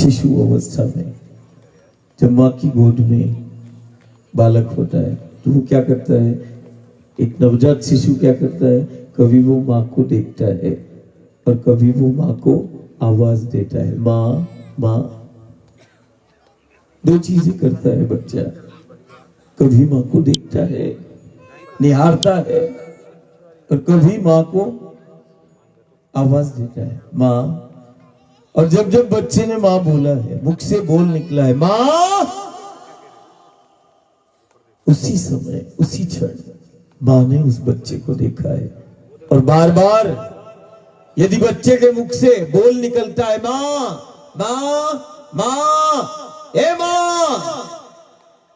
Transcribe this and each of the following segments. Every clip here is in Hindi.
शिशु अवस्था में जब माँ की गोद में बालक होता है तो वो क्या करता है, एक नवजात शिशु क्या करता है, कभी वो माँ को देखता है और कभी वो माँ को आवाज देता है, माँ माँ। दो चीजें करता है बच्चा, कभी माँ को देखता है, निहारता है, और कभी माँ को आवाज देता है, माँ। और जब जब बच्चे ने माँ बोला है, मुख से बोल निकला है माँ, उसी समय उसी क्षण माँ ने उस बच्चे को देखा है। और बार बार यदि बच्चे के मुख से बोल निकलता है माँ माँ माँ ए माँ,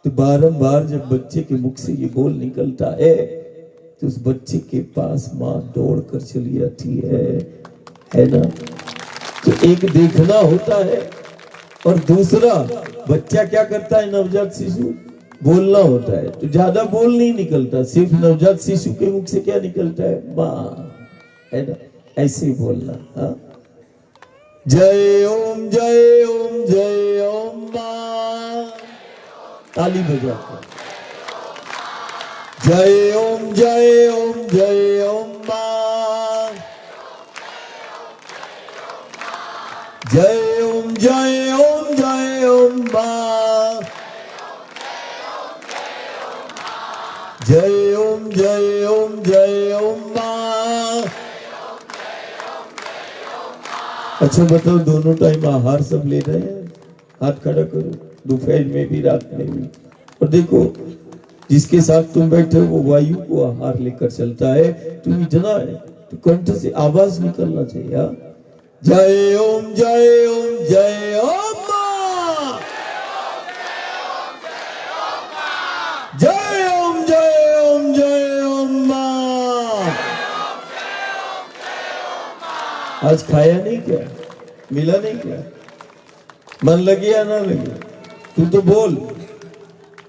तो बारंबार जब बच्चे के मुख से ये बोल निकलता है तो उस बच्चे के पास माँ दौड़ कर चली आती है ना। तो एक देखना होता है और दूसरा बच्चा क्या करता है, नवजात शिशु बोलना होता है। तो ज्यादा बोल नहीं निकलता, सिर्फ नवजात शिशु के मुख से क्या निकलता है, माँ, है ना, ऐसे ही बोलना। हाँ, जय ओम जय ओम जय ओम माँ, ताली बजाते, जय ओम जय ओम जय ओम माँ, जय ओम जय ओम जय ओम माँ, जय ओम जय ओम जय ओम माँ। अच्छा बताओ, दोनों टाइम आहार सब ले रहे हैं? हाथ खड़ा करो, दोपहर में भी रात में भी। और देखो, जिसके साथ तुम बैठे हो वो वायु को आहार लेकर चलता है, तुम इतना है तो कंठ से आवाज निकलना चाहिए। हाँ, जय ओम जय ओम जय ओम माँ, जय ओम जय ओम जय ओम माँ। आज खाया नहीं क्या, मिला नहीं क्या, मन लगे या ना लगे, तू तो बोल,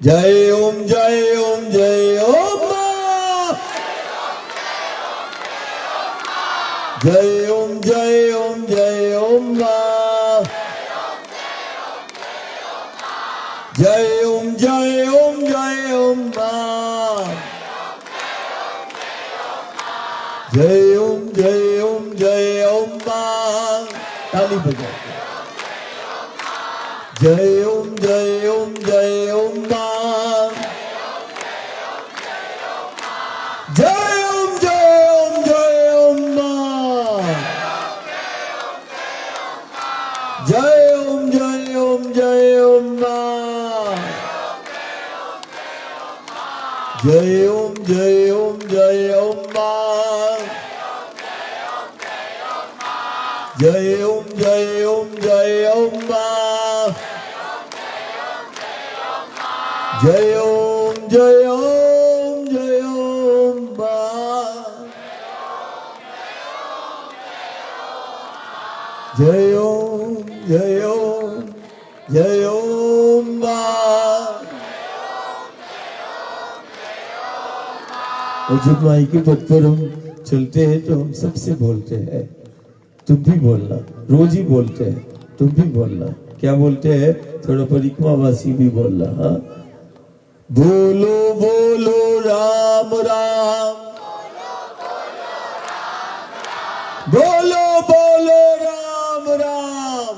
जय ओम जय ओम जय ओम माँ, जय ओम जय ओम जय ओम माँ, जय ओम जय ओम जय ओम माँ, जय ओम जय ओम जय ओम माँ। ताली बजाओ, जय ओम जय ओम जय ओम माँ, जय ओम जय ओम जय ओम माँ, जय ओम जय ओम जय ओम माँ, जय ओम जय ओम जय ओम माँ, जय ओम जय ओम जय ओम माँ, जय ओम जय ओम जय ओम माँ, जय ओम जय ओम जय ओम माँ। और जब माई के पद पर हम चलते हैं तो हम सबसे बोलते हैं, तुम भी बोलना, रोज ही बोलते हैं, तुम भी बोलना। क्या बोलते हैं, थोड़ा परिक्रमावासी भी बोलना। हाँ, बोलो बोलो राम राम, बोलो बोलो राम राम,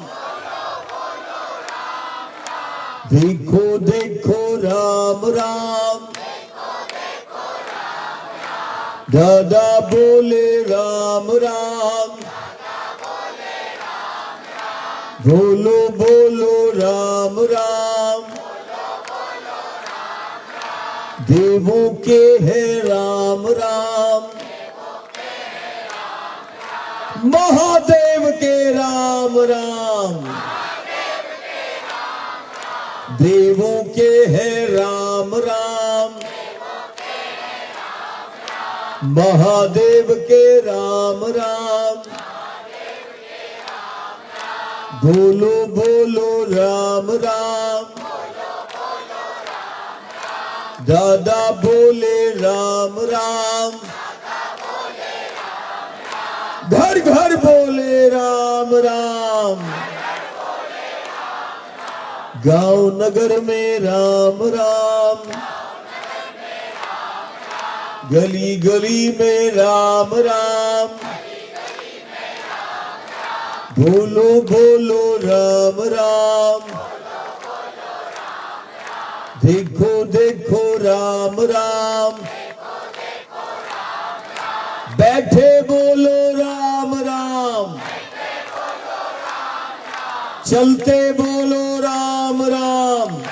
देखो देखो राम राम, दादा बोले राम राम, बोलो बोलो राम राम, देवों के है राम राम, महादेव के राम राम, देवों के है राम राम, महादेव के राम राम, बोलो बोलो राम राम, दादा बोले राम राम, घर घर बोले राम राम, गांव नगर में राम राम, गली गली में राम राम, बोलो बोलो राम राम, देखो देखो राम राम, बैठे बोलो राम राम, चलते बोलो राम राम,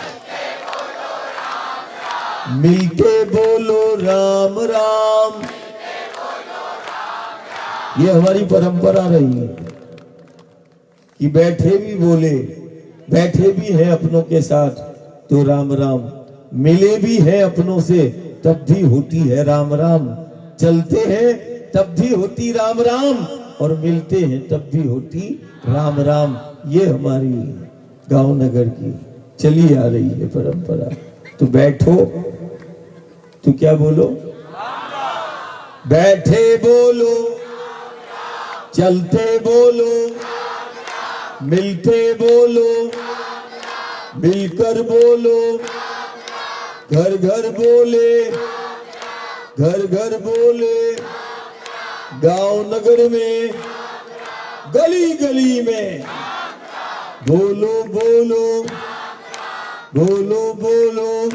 मिलके बोलो राम राम। ये हमारी परंपरा रही है कि बैठे भी बोले, बैठे भी हैं अपनों के साथ तो राम राम, मिले भी हैं अपनों से तब भी होती है राम राम, चलते हैं तब भी होती राम राम, और मिलते हैं तब भी होती राम राम। ये हमारी गांव नगर की चली आ रही है परंपरा। तो बैठो तो क्या बोलो, बैठे बोलो, चलते बोलो, मिलते बोलो, मिलकर बोलो, घर घर बोले, घर घर बोले, गांव नगर में, गली गली में, बोलो बोलो, बोलो बोलो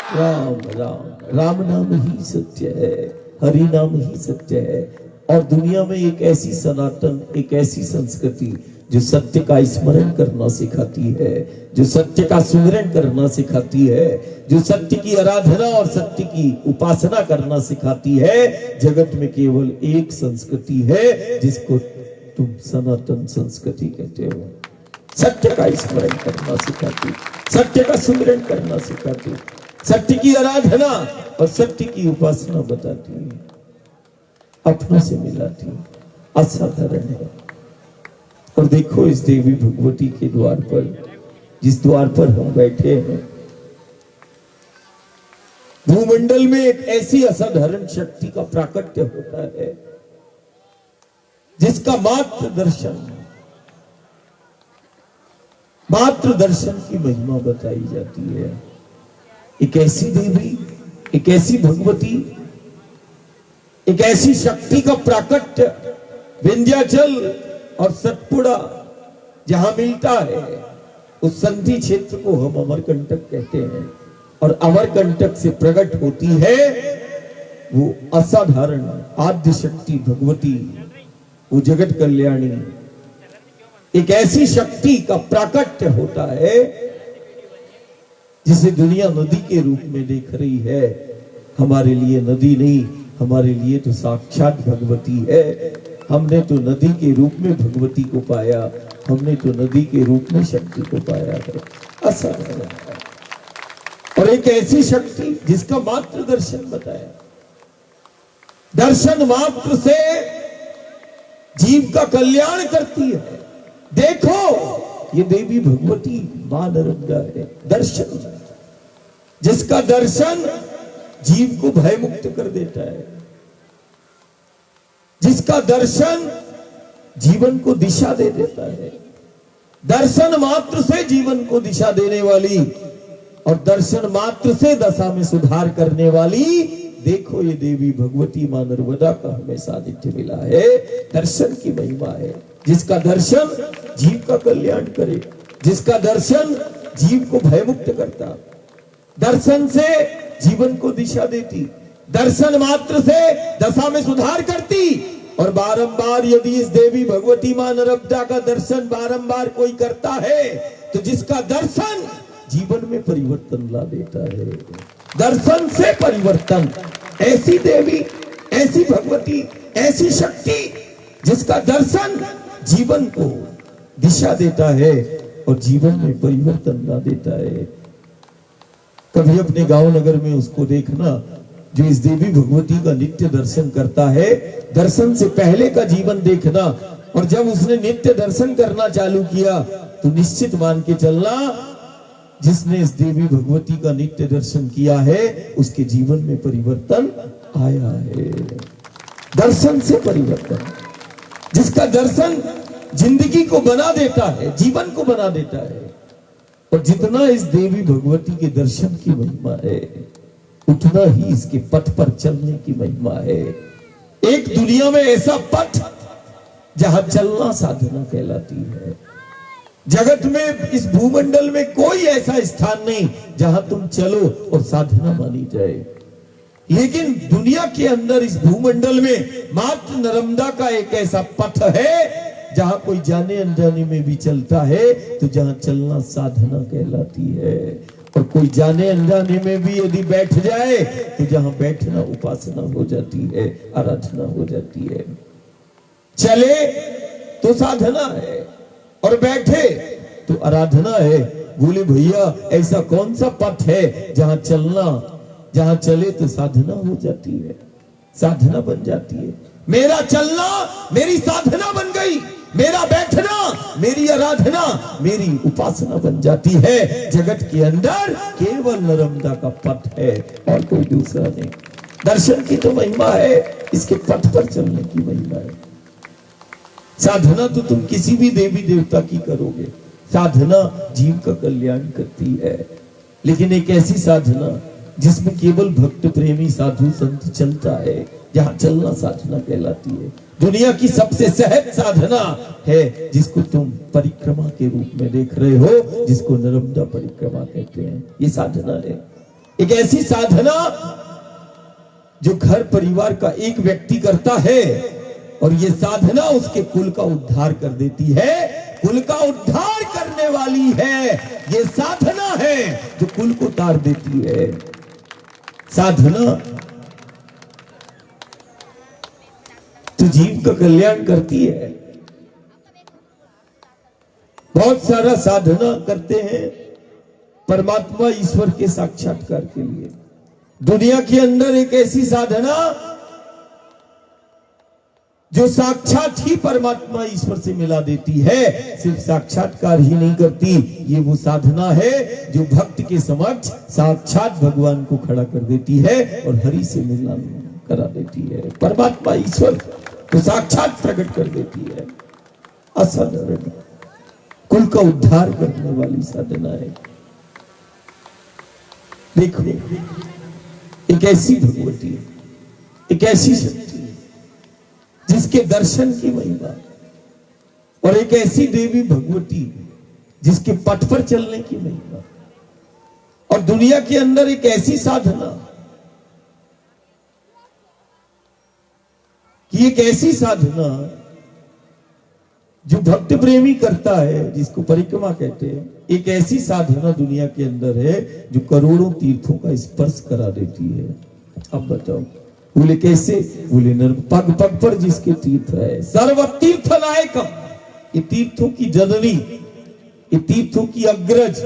राम राम। राम नाम ही सत्य है, हरि नाम ही सत्य है। और दुनिया में एक ऐसी सनातन, एक ऐसी संस्कृति जो सत्य का स्मरण करना सिखाती है, जो सत्य का सुमिरन करना सिखाती है, जो सत्य की आराधना और सत्य की उपासना करना सिखाती है। जगत में केवल एक संस्कृति है जिसको तुम सनातन संस्कृति कहते हो। सत्य का स्मरण करना सिखाती, सत्य का सुमिरन करना सिखाती, सत्य की आराधना और सत्य की उपासना बताती है, अपनों से मिलाती है। असाधारण है। और देखो इस देवी भगवती के द्वार पर, जिस द्वार पर हम बैठे हैं, भूमंडल में एक ऐसी असाधारण शक्ति का प्राकट्य होता है जिसका मात्र दर्शन की महिमा बताई जाती है। एक ऐसी देवी, एक ऐसी भगवती, एक ऐसी शक्ति का प्राकट्य विंध्याचल और सतपुड़ा जहां मिलता है, उस संधि क्षेत्र को हम अमरकंटक कहते हैं। और अमरकंटक से प्रकट होती है वो असाधारण आद्य शक्ति भगवती, वो जगत कल्याणी। एक ऐसी शक्ति का प्राकट्य होता है जिसे दुनिया नदी के रूप में देख रही है। हमारे लिए नदी नहीं, हमारे लिए तो साक्षात भगवती है। हमने तो नदी के रूप में भगवती को पाया, हमने तो नदी के रूप में शक्ति को पाया है। असाधारण है। और एक ऐसी शक्ति जिसका मात्र दर्शन बताया, दर्शन मात्र से जीव का कल्याण करती है। देखो ये देवी भगवती मां नर्मदा है। दर्शन, जिसका दर्शन जीव को भय मुक्त कर देता है, जिसका दर्शन जीवन को दिशा दे देता है। दर्शन मात्र से जीवन को दिशा देने वाली और दर्शन मात्र से दशा में सुधार करने वाली, देखो ये देवी भगवती मां नर्मदा का हमें सानिध्य मिला है। दर्शन की महिमा है। जिसका दर्शन जीव का कल्याण करे, जिसका दर्शन जीव को भयमुक्त करता, दर्शन से जीवन को दिशा देती, दर्शन मात्र से दशा में सुधार करती। और बारंबार यदि इस देवी भगवती मां नर्मदा का दर्शन बारंबार कोई करता है तो जिसका दर्शन जीवन में परिवर्तन ला देता है। दर्शन से परिवर्तन। ऐसी देवी, ऐसी भगवती, ऐसी शक्ति जिसका दर्शन जीवन को दिशा देता है और जीवन में परिवर्तन ला देता है। कभी अपने गांव नगर में उसको देखना जो इस देवी भगवती का नित्य दर्शन करता है। दर्शन से पहले का जीवन देखना, और जब उसने नित्य दर्शन करना चालू किया तो निश्चित मान के चलना, जिसने इस देवी भगवती का नित्य दर्शन किया है उसके जीवन में परिवर्तन आया है। दर्शन से परिवर्तन। जिसका दर्शन जिंदगी को बना देता है, जीवन को बना देता है। और जितना इस देवी भगवती के दर्शन की महिमा है, उतना ही इसके पथ पर चलने की महिमा है। एक दुनिया में ऐसा पथ जहां चलना साधना कहलाती है। जगत में, इस भूमंडल में कोई ऐसा स्थान नहीं जहां तुम चलो और साधना मानी जाए। लेकिन दुनिया के अंदर, इस भूमंडल में मात्र नर्मदा का एक ऐसा पथ है जहां कोई जाने अनजाने में भी चलता है तो जहां चलना साधना कहलाती है। और कोई जाने अनजाने में भी यदि बैठ जाए तो जहां बैठना उपासना हो जाती है, आराधना हो जाती है। चले तो साधना है और बैठे तो आराधना है। बोले भैया ऐसा कौन सा पथ है जहां चलना, जहां चले तो साधना हो जाती है, साधना बन जाती है। मेरा चलना मेरी साधना बन गई, मेरा बैठना मेरी आराधना, मेरी उपासना बन जाती है। जगत के अंदर केवल नर्मदा का पथ है और कोई दूसरा नहीं। दर्शन की तो महिमा है, इसके पथ पर चलने की महिमा है। साधना तो तुम किसी भी देवी देवता की करोगे, साधना जीव का कल्याण करती है। लेकिन एक ऐसी साधना जिसमें केवल भक्त प्रेमी साधु संत चलता है, जहां चलना साधना कहलाती है। दुनिया की सबसे सहज साधना है जिसको तुम परिक्रमा के रूप में देख रहे हो, जिसको नर्मदा परिक्रमा कहते हैं। ये साधना है, एक ऐसी साधना जो घर परिवार का एक व्यक्ति करता है और ये साधना उसके कुल का उद्धार कर देती है। कुल का उद्धार करने वाली है ये साधना है जो कुल को तार देती है। साधना तो जीव का कल्याण करती है। बहुत सारा साधना करते हैं परमात्मा ईश्वर के साक्षात्कार के लिए। दुनिया के अंदर एक ऐसी साधना जो साक्षात ही परमात्मा ईश्वर से मिला देती है, सिर्फ साक्षात्कार ही नहीं करती, ये वो साधना है जो भक्त के समक्ष साक्षात भगवान को खड़ा कर देती है और हरि से मिलना करा देती है। परमात्मा ईश्वर को साक्षात प्रकट कर देती है। असाधारण कुल का उद्धार करने वाली साधना है। देखो एक ऐसी भगवती, एक ऐसी शक्ति जिसके दर्शन की महिमा, और एक ऐसी देवी भगवती जिसके पथ पर चलने की महिमा, और दुनिया के अंदर एक ऐसी साधना कि एक ऐसी साधना जो भक्त प्रेमी करता है, जिसको परिक्रमा कहते हैं। एक ऐसी साधना दुनिया के अंदर है जो करोड़ों तीर्थों का स्पर्श करा देती है। अब बताओ, बोले कैसे? बोले पग पग पर जिसके तीर्थ है, सर्व तीर्थ नायकम, ये तीर्थों की जननी, ये तीर्थों की अग्रज,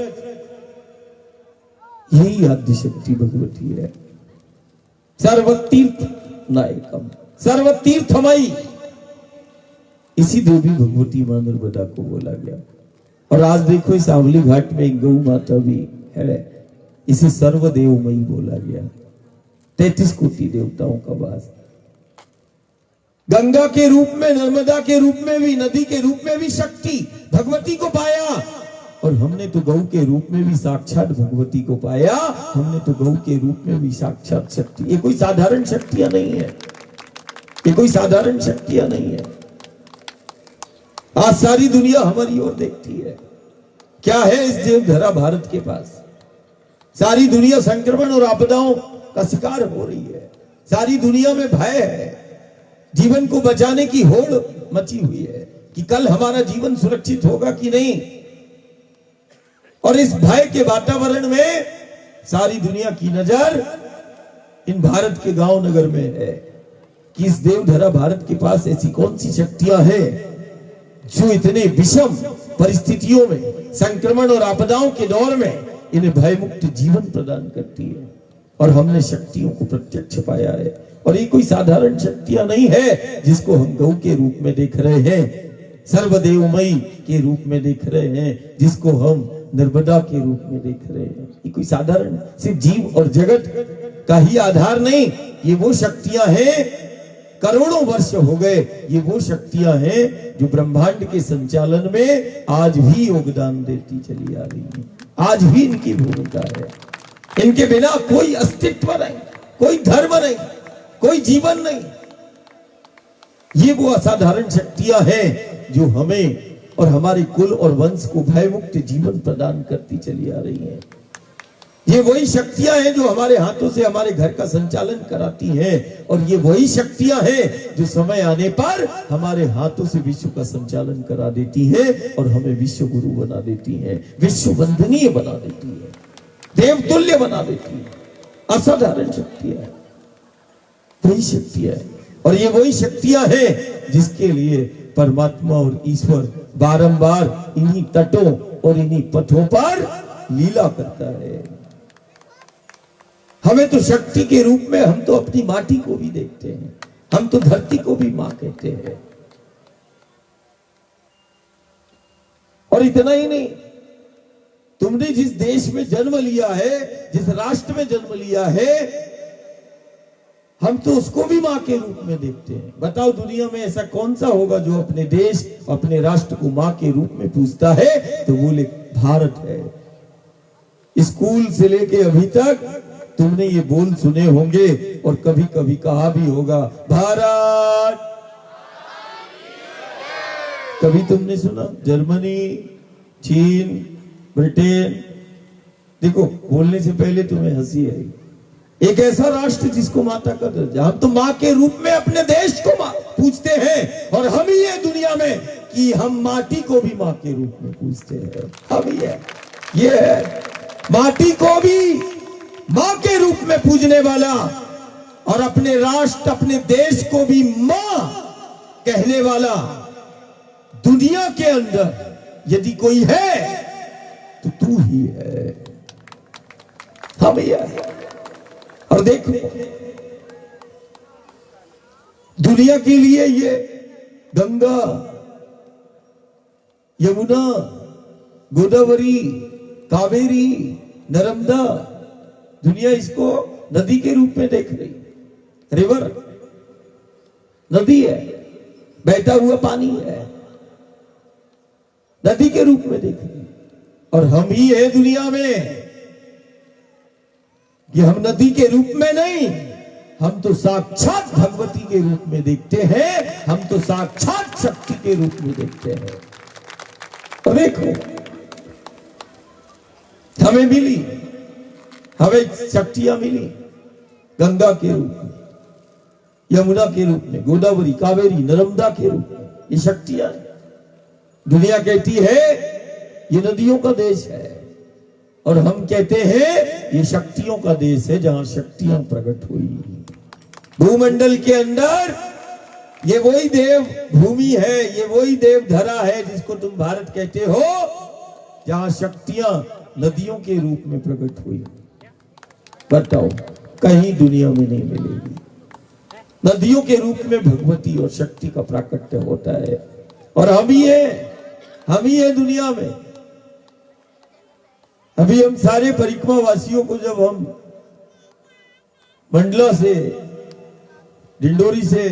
यही आद्य शक्ति भगवती है। सर्व तीर्थ नायकम, सर्व तीर्थमयी, इसी देवी भगवती मां नर्मदा को बोला गया। और आज देखो इस आवली घाट में एक गौ माता भी है, इसे सर्वदेवमयी बोला गया। 33 कोटि देवताओं का वास। गंगा के रूप में, नर्मदा के रूप में भी, नदी के रूप में भी शक्ति भगवती को पाया, और हमने तो गौ के रूप में भी साक्षात भगवती को पाया। हमने तो गौ के रूप में भी साक्षात शक्ति, ये कोई साधारण शक्तियां नहीं है, ये कोई साधारण शक्तियां नहीं है। आज सारी दुनिया हमारी ओर देखती है। क्या है इस देवधरा भारत के पास? सारी दुनिया संक्रमण और आपदाओं का शिकार हो रही है। सारी दुनिया में भय है, जीवन को बचाने की होड़ मची हुई है कि कल हमारा जीवन सुरक्षित होगा कि नहीं। और इस भय के वातावरण में सारी दुनिया की नजर इन भारत के गांव नगर में है कि इस देवधरा भारत के पास ऐसी कौन सी शक्तियां हैं जो इतने विषम परिस्थितियों में, संक्रमण और आपदाओं के दौर में इन्हें भयमुक्त जीवन प्रदान करती है। और हमने शक्तियों को प्रत्यक्ष पाया है। और ये कोई साधारण शक्तियां नहीं है जिसको हम गौ के रूप में देख रहे हैं, सर्वदेवमयी के रूप में देख रहे हैं, जिसको हम नर्मदा के रूप में देख रहे हैं। ये कोई साधारण सिर्फ जीव और जगत का ही आधार नहीं, ये वो शक्तियां हैं, करोड़ों वर्ष हो गए, ये वो शक्तियां हैं जो ब्रह्मांड के संचालन में आज भी योगदान देती चली आ रही है, आज भी इनकी भूमिका है। इनके बिना कोई अस्तित्व नहीं, कोई धर्म नहीं, कोई जीवन नहीं। ये वो असाधारण शक्तियां हैं जो हमें और हमारे कुल और वंश को भयमुक्त जीवन प्रदान करती चली आ रही हैं। ये वही शक्तियां हैं जो हमारे हाथों से हमारे घर का संचालन कराती हैं, और ये वही शक्तियां हैं जो समय आने पर हमारे हाथों से विश्व का संचालन करा देती है और हमें विश्व गुरु बना देती हैं, विश्व वंदनीय बना देती है, देवतुल्य बना देती है। असाधारण शक्तियां हैं, वही शक्तियां हैं। और ये वही शक्तियां हैं जिसके लिए परमात्मा और ईश्वर बारंबार इन्हीं तटों और इन्हीं पथों पर लीला करता है। हमें तो शक्ति के रूप में हम तो अपनी माटी को भी देखते हैं, हम तो धरती को भी मां कहते हैं। और इतना ही नहीं, तुमने जिस देश में जन्म लिया है, जिस राष्ट्र में जन्म लिया है, हम तो उसको भी मां के रूप में देखते हैं। बताओ दुनिया में ऐसा कौन सा होगा जो अपने देश, अपने राष्ट्र को मां के रूप में पूजता है? तो बोले भारत है। स्कूल से लेके अभी तक तुमने ये बोल सुने होंगे और कभी कभी कहा भी होगा, भारत। कभी तुमने सुना जर्मनी, चीन, ब्रिटेन? देखो, बोलने से पहले तुम्हें हंसी आई। एक ऐसा राष्ट्र जिसको माता का दर्जा, हम तो मां के रूप में अपने देश को मां पूछते हैं, और हम ही है दुनिया में कि हम माटी को भी मां के रूप में पूछते हैं। हम ही है, ये है माटी को भी मां के रूप में पूजने वाला, और अपने राष्ट्र, अपने देश को भी मां कहने वाला। दुनिया के अंदर यदि कोई है तो तू ही है, हम ही है। और देखो, दुनिया के लिए ये गंगा, यमुना, गोदावरी, कावेरी, नर्मदा, दुनिया इसको नदी के रूप में देख रही। रिवर नदी है, बहता हुआ पानी है, नदी के रूप में देख रही। और हम ही है दुनिया में कि हम नदी के रूप में नहीं, हम तो साक्षात भगवती के रूप में देखते हैं, हम तो साक्षात शक्ति के रूप में देखते हैं। तो देखो, हमें मिली, हमें शक्तियां मिली गंगा के रूप में, यमुना के रूप में, गोदावरी, कावेरी, नर्मदा के रूप में। ये शक्तियां, दुनिया कहती है ये नदियों का देश है, और हम कहते हैं ये शक्तियों का देश है जहां शक्तियां प्रकट हुई। भूमंडल के अंदर ये वही देव भूमि है, ये वही देव धरा है जिसको तुम भारत कहते हो, जहां शक्तियां नदियों के रूप में प्रकट हुई। बताओ, कहीं दुनिया में नहीं मिलेगी। नदियों के रूप में भगवती और शक्ति का प्राकट्य होता है, और हम ही है दुनिया में। अभी हम सारे परिक्रमा वासियों को, जब हम मंडला से, डिंडोरी से,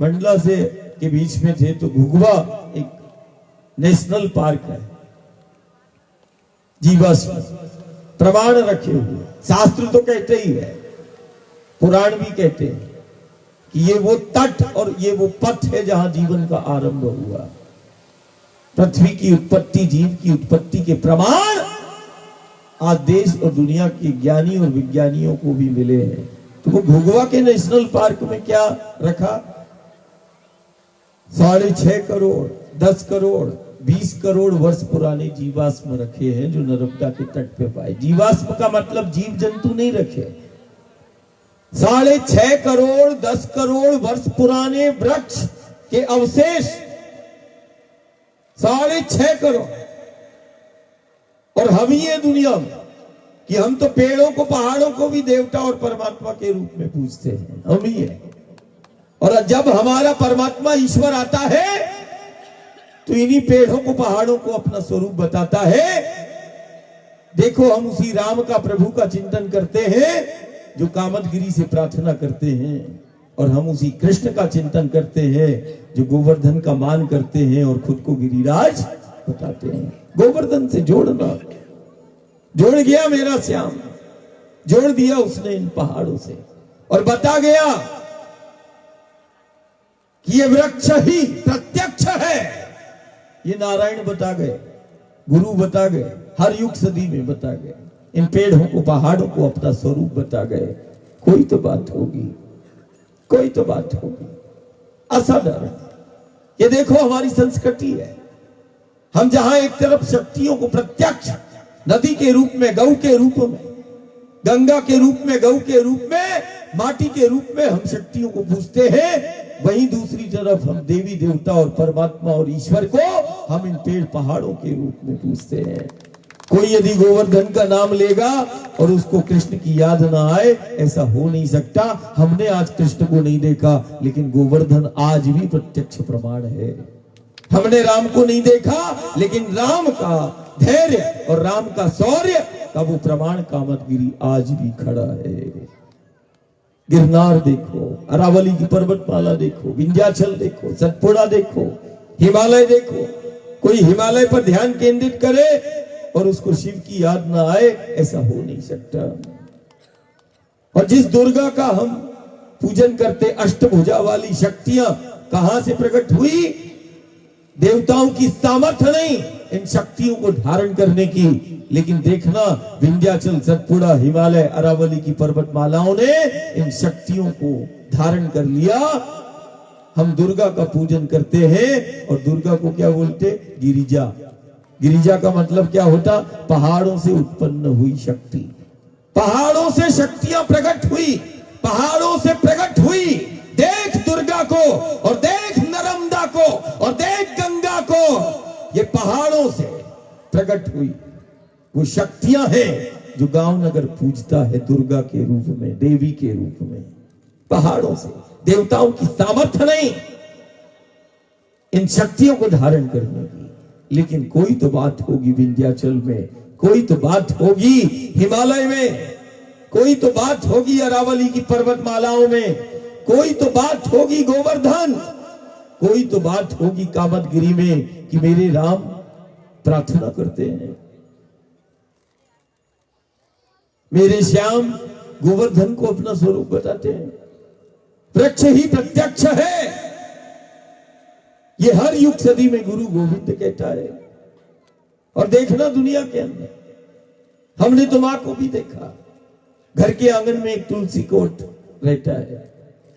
मंडला से के बीच में थे, तो घुघुआ एक नेशनल पार्क है, जीवाश्म प्रमाण रखे हुए। शास्त्र तो कहते ही है, पुराण भी कहते हैं कि ये वो तट और ये वो पथ है जहां जीवन का आरंभ हुआ। पृथ्वी की उत्पत्ति, जीव की उत्पत्ति के प्रमाण आज देश और दुनिया के ज्ञानी और विज्ञानियों को भी मिले हैं। तो वो घुघुआ के नेशनल पार्क में क्या रखा? 6.5 करोड़, 10 करोड़, 20 करोड़ वर्ष पुराने जीवाश्म रखे हैं जो नर्मदा के तट पे पाए। जीवाश्म का मतलब जीव जंतु नहीं रखे। 6.5 करोड़, 10 करोड़ वर्ष पुराने वृक्ष के अवशेष, 6.5 करोड़। और हम ही है दुनिया में कि हम तो पेड़ों को, पहाड़ों को भी देवता और परमात्मा के रूप में पूजते हैं। हम ही है। और जब हमारा परमात्मा ईश्वर आता है तो इन्हीं पेड़ों को, पहाड़ों को अपना स्वरूप बताता है। देखो, हम उसी राम का, प्रभु का चिंतन करते हैं जो कामदगिरी से प्रार्थना करते हैं, और हम उसी कृष्ण का चिंतन करते हैं जो गोवर्धन का मान करते हैं और खुद को गिरिराज बताते हैं। गोवर्धन से जोड़ना, जोड़ गया मेरा श्याम, जोड़ दिया उसने इन पहाड़ों से और बता गया कि ये वृक्ष ही प्रत्यक्ष है। ये नारायण बता गए, गुरु बता गए, हर युग सदी में बता गए, इन पेड़ों को पहाड़ों को अपना स्वरूप बता गए। कोई तो बात होगी, कोई तो बात होगी, असाधारण। ये देखो हमारी संस्कृति है, हम जहां एक तरफ शक्तियों को प्रत्यक्ष नदी के रूप में, गऊ के रूप में, गंगा के रूप में, गऊ के रूप में, माटी के रूप में हम शक्तियों को पूजते हैं, वहीं दूसरी तरफ हम देवी देवता और परमात्मा और ईश्वर को हम इन पेड़ पहाड़ों के रूप में पूजते हैं। कोई यदि गोवर्धन का नाम लेगा और उसको कृष्ण की याद ना आए, ऐसा हो नहीं सकता। हमने आज कृष्ण को नहीं देखा, लेकिन गोवर्धन आज भी प्रत्यक्ष प्रमाण है। हमने राम को नहीं देखा, लेकिन राम का धैर्य और राम का शौर्य का वो प्रमाण कामतगिरी आज भी खड़ा है। गिरनार देखो, अरावली की पर्वतमाला देखो, विंध्याचल देखो, सतपुड़ा देखो, हिमालय देखो। कोई हिमालय पर ध्यान केंद्रित करे और उसको शिव की याद ना आए, ऐसा हो नहीं सकता। और जिस दुर्गा का हम पूजन करते, अष्टभुजा वाली शक्तियां कहां से प्रकट हुई? देवताओं की सामर्थ्य नहीं इन शक्तियों को धारण करने की, लेकिन देखना विंध्याचल, सतपुड़ा, हिमालय, अरावली की पर्वतमालाओं ने इन शक्तियों को धारण कर लिया। हम दुर्गा का पूजन करते हैं और दुर्गा को क्या बोलते? गिरिजा। गिरिजा का मतलब क्या होता? पहाड़ों से उत्पन्न हुई शक्ति। पहाड़ों से शक्तियां प्रकट हुई, पहाड़ों से प्रकट हुई। देख दुर्गा को और देख नर्मदा को और देख गंगा को, ये पहाड़ों से प्रकट हुई वो शक्तियां हैं जो गांव नगर पूजता है दुर्गा के रूप में, देवी के रूप में। पहाड़ों से, देवताओं की सामर्थ्य नहीं इन शक्तियों को धारण करने की। लेकिन कोई तो बात होगी विंध्याचल में, कोई तो बात होगी हिमालय में, कोई तो बात होगी अरावली की पर्वतमालाओं में, कोई तो बात होगी गोवर्धन, कोई तो बात होगी कामतगिरी में कि मेरे राम प्रार्थना करते हैं, मेरे श्याम गोवर्धन को अपना स्वरूप बताते हैं। वृक्ष ही प्रत्यक्ष है, ये हर युग सदी में गुरु गोविंद कहता है। और देखना दुनिया के अंदर, हमने तो मां को भी देखा, घर के आंगन में एक तुलसी कोट रहता है।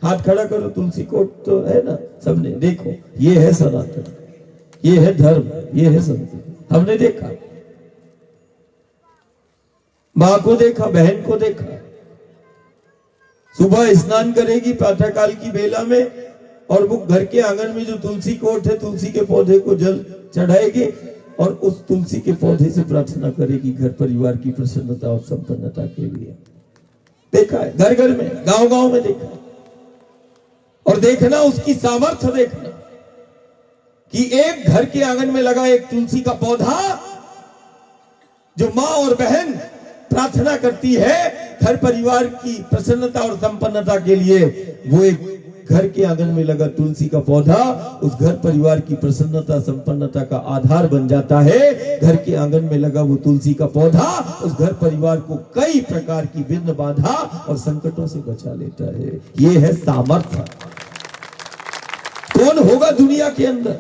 हाथ खड़ा करो, तुलसी कोट तो है ना सबने, देखो ये है सनातन, ये है धर्म, ये है संस्कृति। हमने देखा, मां को देखा, बहन को देखा, सुबह स्नान करेगी प्रातःकाल की बेला में और वो घर के आंगन में जो तुलसी कोट है, तुलसी के पौधे को जल चढ़ाएगी और उस तुलसी के पौधे से प्रार्थना करेगी घर परिवार की प्रसन्नता और संपन्नता के लिए। देखा है, घर घर में, गांव गांव में देखा। और देखना उसकी सामर्थ्य, देखना कि एक घर के आंगन में लगा एक तुलसी का पौधा, जो मां और बहन प्रार्थना करती है घर परिवार की प्रसन्नता और संपन्नता के लिए, वो एक घर के आंगन में लगा तुलसी का पौधा उस घर परिवार की प्रसन्नता संपन्नता का आधार बन जाता है। घर के आंगन में लगा वो तुलसी का पौधा उस घर परिवार को कई प्रकार की विघ्न बाधा और संकटों से बचा लेता है। ये है सामर्थ्य। कौन होगा दुनिया के अंदर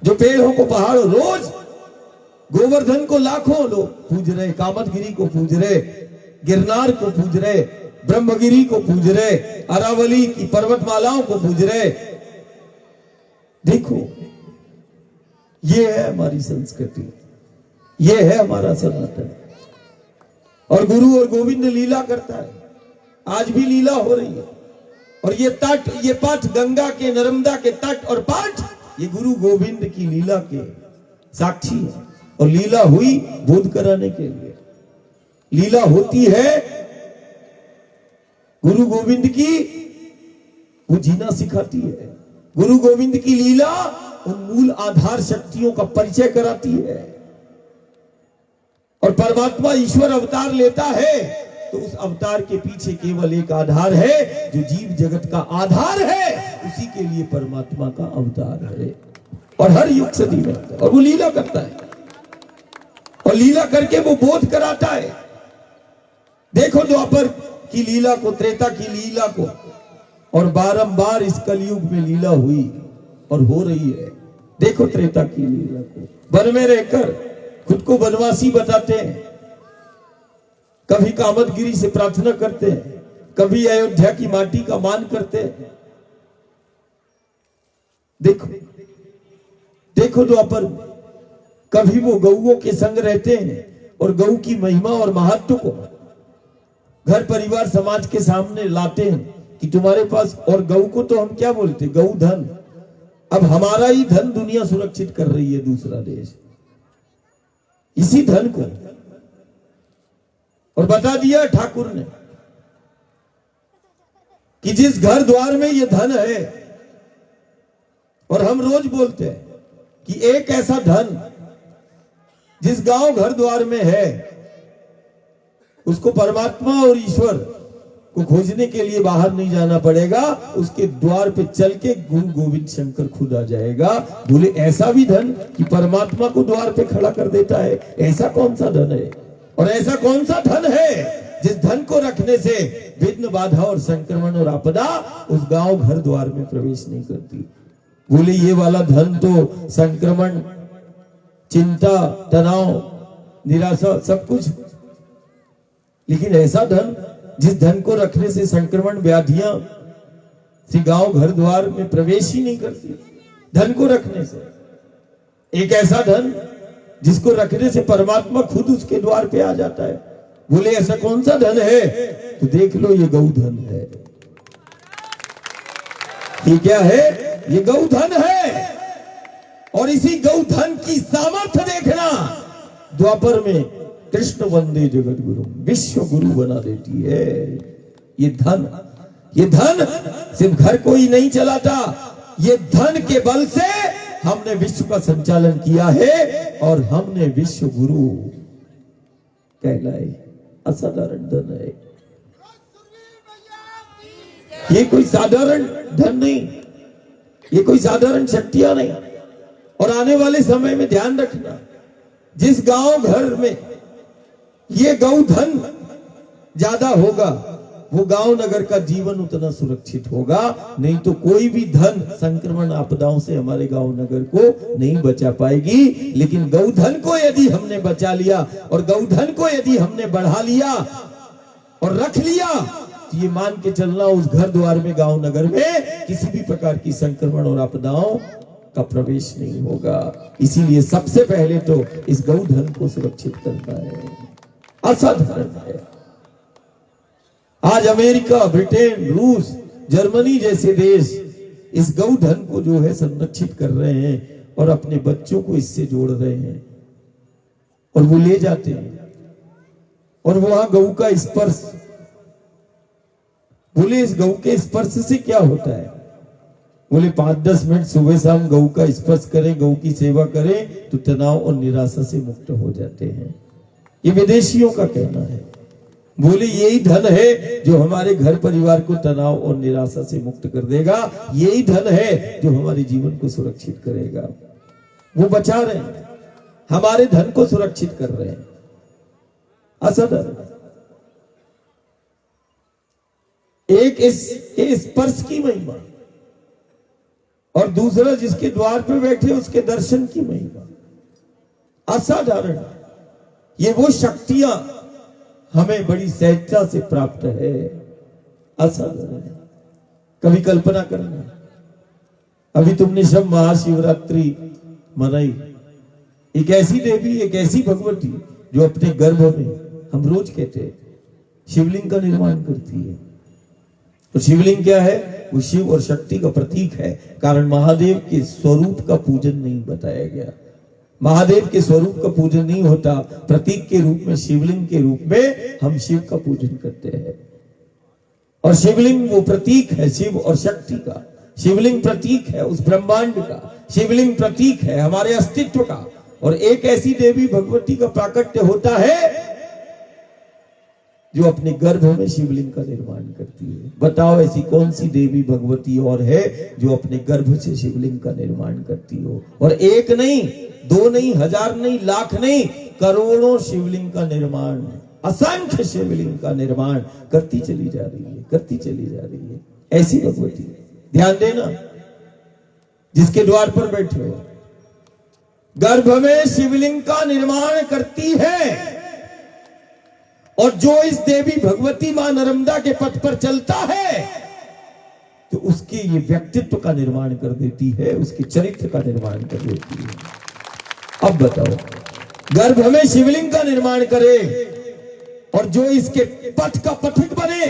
जो पेड़ों को पहाड़ों, रोज गोवर्धन को लाखों लोग पूज रहे, कामतगिरी को पूज रहे, गिरनार को पूज रहे, ब्रह्मगिरी को पूज रहे, अरावली की पर्वतमालाओं को पूज रहे। देखो ये है हमारी संस्कृति, ये है हमारा सनातन। और गुरु और गोविंद लीला करता है, आज भी लीला हो रही है। और ये तट, ये पथ, गंगा के, नर्मदा के तट और पथ, ये गुरु गोविंद की लीला के साक्षी है। और लीला हुई बोध कराने के लिए, लीला होती है गुरु गोविंद की, वो जीना सिखाती है। गुरु गोविंद की लीला उन मूल आधार शक्तियों का परिचय कराती है। और परमात्मा ईश्वर अवतार लेता है तो उस अवतार के पीछे केवल एक आधार है जो जीव जगत का आधार है, उसी के लिए परमात्मा का अवतार है। और हर युग सदी में, और वो लीला करता है। और और लीला करके वो बोध कराता है। देखो द्वापर की लीला को, त्रेता की लीला को, और बारंबार इस कलयुग में लीला हुई और हो रही है। देखो त्रेता की लीला को, वन में रहकर खुद को वनवासी बताते हैं, कभी कामदगिरी से प्रार्थना करते हैं, कभी अयोध्या की माटी का मान करते हैं। देखो देखो द्वापर, कभी वो गौओं के संग रहते हैं और गौ की महिमा और महत्व को घर परिवार समाज के सामने लाते हैं कि तुम्हारे पास, और गौ को तो हम क्या बोलते, गौ धन। अब हमारा ही धन दुनिया सुरक्षित कर रही है, दूसरा देश इसी धन को। और बता दिया ठाकुर ने कि जिस घर द्वार में ये धन है, और हम रोज बोलते हैं कि एक ऐसा धन जिस गांव घर द्वार में है, उसको परमात्मा और ईश्वर को खोजने के लिए बाहर नहीं जाना पड़ेगा, उसके द्वार पे चल के गुरु गोविंद शंकर खुद आ जाएगा। बोले ऐसा भी धन कि परमात्मा को द्वार पे खड़ा कर देता है, ऐसा कौन सा धन है? और ऐसा कौन सा धन है जिस धन को रखने से विघ्न बाधा और संक्रमण और आपदा उस गांव घर द्वार में प्रवेश नहीं करती? बोले ये वाला धन तो संक्रमण, चिंता, तनाव, निराशा सब कुछ, लेकिन ऐसा धन जिस धन को रखने से संक्रमण, व्याधियां गांव घर द्वार में प्रवेश ही नहीं करती। धन को रखने से, एक ऐसा धन जिसको रखने से परमात्मा खुद उसके द्वार पे आ जाता है। बोले ऐसा कौन सा धन है? तो देख लो, ये गौ धन है। ये क्या है? ये गौ धन है। और इसी गौ धन की सामर्थ्य देखना, द्वापर में कृष्ण वंदे जगत गुरु, विश्व गुरु बना देती है। ये धन सिर्फ घर को ही नहीं चलाता, ये धन के बल से हमने विश्व का संचालन किया है और हमने विश्व गुरु कहलाए। असाधारण धन है ये, कोई साधारण धन नहीं, ये कोई साधारण शक्तियां नहीं। और आने वाले समय में ध्यान रखना, जिस गांव घर में ये गौ धन ज्यादा होगा, वो गांव नगर का जीवन उतना सुरक्षित होगा। नहीं तो कोई भी धन संक्रमण आपदाओं से हमारे गांव नगर को नहीं बचा पाएगी। लेकिन गौधन को यदि हमने बचा लिया और गौधन को यदि हमने बढ़ा लिया और रख लिया, तो ये मान के चलना, उस घर द्वार में, गांव नगर में किसी भी प्रकार की संक्रमण और आपदाओं का प्रवेश नहीं होगा। इसीलिए सबसे पहले तो इस गौधन को सुरक्षित करना है। असाधारण है। आज अमेरिका, ब्रिटेन, रूस, जर्मनी जैसे देश इस गौधन को जो है संरक्षित कर रहे हैं और अपने बच्चों को इससे जोड़ रहे हैं, और वो ले जाते हैं और वहां गौ का स्पर्श, बोले इस गौ के स्पर्श से क्या होता है? बोले 5-10 मिनट सुबह शाम गौ का स्पर्श करें, गौ की सेवा करें तो तनाव और निराशा से मुक्त हो जाते हैं। ये विदेशियों का कहना है। बोले यही धन है जो हमारे घर परिवार को तनाव और निराशा से मुक्त कर देगा, यही धन है जो हमारे जीवन को सुरक्षित करेगा। वो बचा रहे हैं, हमारे धन को सुरक्षित कर रहे हैं। असाधारण। एक इसके स्पर्श की महिमा और दूसरा जिसके द्वार पर बैठे उसके दर्शन की महिमा। असाधारण। ये वो शक्तियां हमें बड़ी सहजता से प्राप्त है। असाधारण। कभी कल्पना करना, अभी तुमने सब महाशिवरात्रि मनाई, एक ऐसी देवी, एक ऐसी भगवती जो अपने गर्भ में, हम रोज कहते हैं, शिवलिंग का निर्माण करती है। तो शिवलिंग क्या है? वो शिव और शक्ति का प्रतीक है। कारण महादेव के स्वरूप का पूजन नहीं बताया गया। महादेव के स्वरूप का पूजन नहीं होता, प्रतीक के रूप में, शिवलिंग के रूप में हम शिव का पूजन करते हैं। और शिवलिंग वो प्रतीक है शिव और शक्ति का। शिवलिंग प्रतीक है उस ब्रह्मांड का। शिवलिंग प्रतीक है हमारे अस्तित्व का। और एक ऐसी देवी भगवती का प्राकट्य होता है जो अपने गर्भ में शिवलिंग का निर्माण करती है। बताओ ऐसी कौन सी देवी भगवती और है जो अपने गर्भ से शिवलिंग का निर्माण करती हो? और एक नहीं, दो नहीं, हजार नहीं, लाख नहीं, करोड़ों शिवलिंग का निर्माण, असंख्य शिवलिंग का निर्माण करती चली जा रही है, करती चली जा रही है। ऐसी भगवती, ध्यान देना, जिसके द्वार पर बैठे हो, गर्भ में शिवलिंग का निर्माण करती है। और जो इस देवी भगवती मां नर्मदा के पथ पर चलता है तो उसके ये व्यक्तित्व का निर्माण कर देती है, उसके चरित्र का निर्माण कर देती है। अब बताओ, गर्भ में शिवलिंग का निर्माण करे और जो इसके पथ का पथिक बने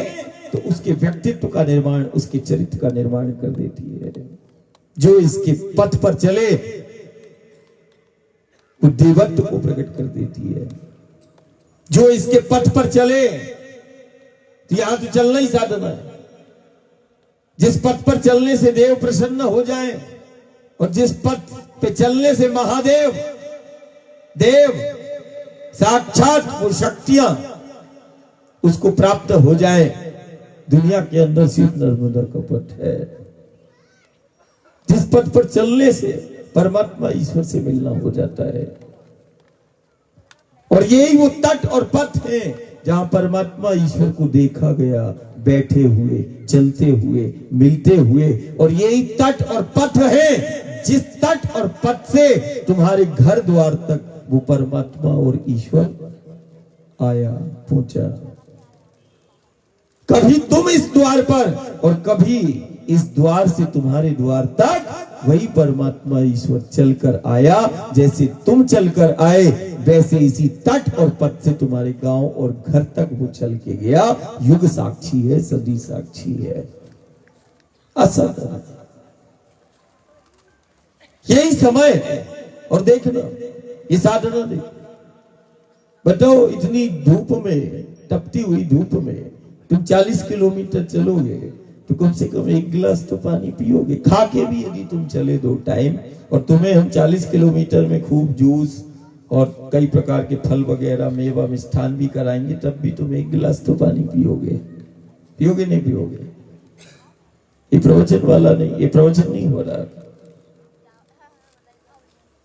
तो उसके व्यक्तित्व का निर्माण, उसके चरित्र का निर्माण कर देती है। जो इसके पथ पर चले वो देवत्व को प्रकट कर देती है। जो इसके पथ पर चले, तो यहां तो चलना ही साधना है। जिस पथ पर चलने से देव प्रसन्न हो जाए और जिस पथ पे चलने से महादेव, देव साक्षात वो शक्तियां उसको प्राप्त हो जाए, दुनिया के अंदर सिर्फ नर्मदा का पथ है। जिस पथ पर चलने से परमात्मा ईश्वर से मिलना हो जाता है। और यही वो तट और पथ है जहां परमात्मा ईश्वर को देखा गया, बैठे हुए, चलते हुए, मिलते हुए। और यही तट और पथ है जिस तट और पथ से तुम्हारे घर द्वार तक वो परमात्मा और ईश्वर आया, पहुंचा। कभी तुम इस द्वार पर और कभी इस द्वार से तुम्हारे द्वार तक वही परमात्मा ईश्वर चलकर आया। जैसे तुम चलकर आए वैसे इसी तट और पथ से तुम्हारे गांव और घर तक वो चल के गया। युग साक्षी है, सदी साक्षी है। असाधारण यही समय है। और देखना ये साधना देख, बताओ इतनी धूप में, तपती हुई धूप में तुम 40 किलोमीटर चलोगे तो कम से कम 1 गिलास तो पानी पियोगे। खा के भी यदि तुम चले 2 टाइम, और तुम्हें हम 40 किलोमीटर में खूब जूस और कई प्रकार के फल वगैरह, मेवा मिष्ठान भी कराएंगे, तब भी तुम 1 गिलास तो पानी पियोगे। पियोगे नहीं पियोगे? ये प्रवचन वाला नहीं, ये प्रवचन नहीं हो रहा,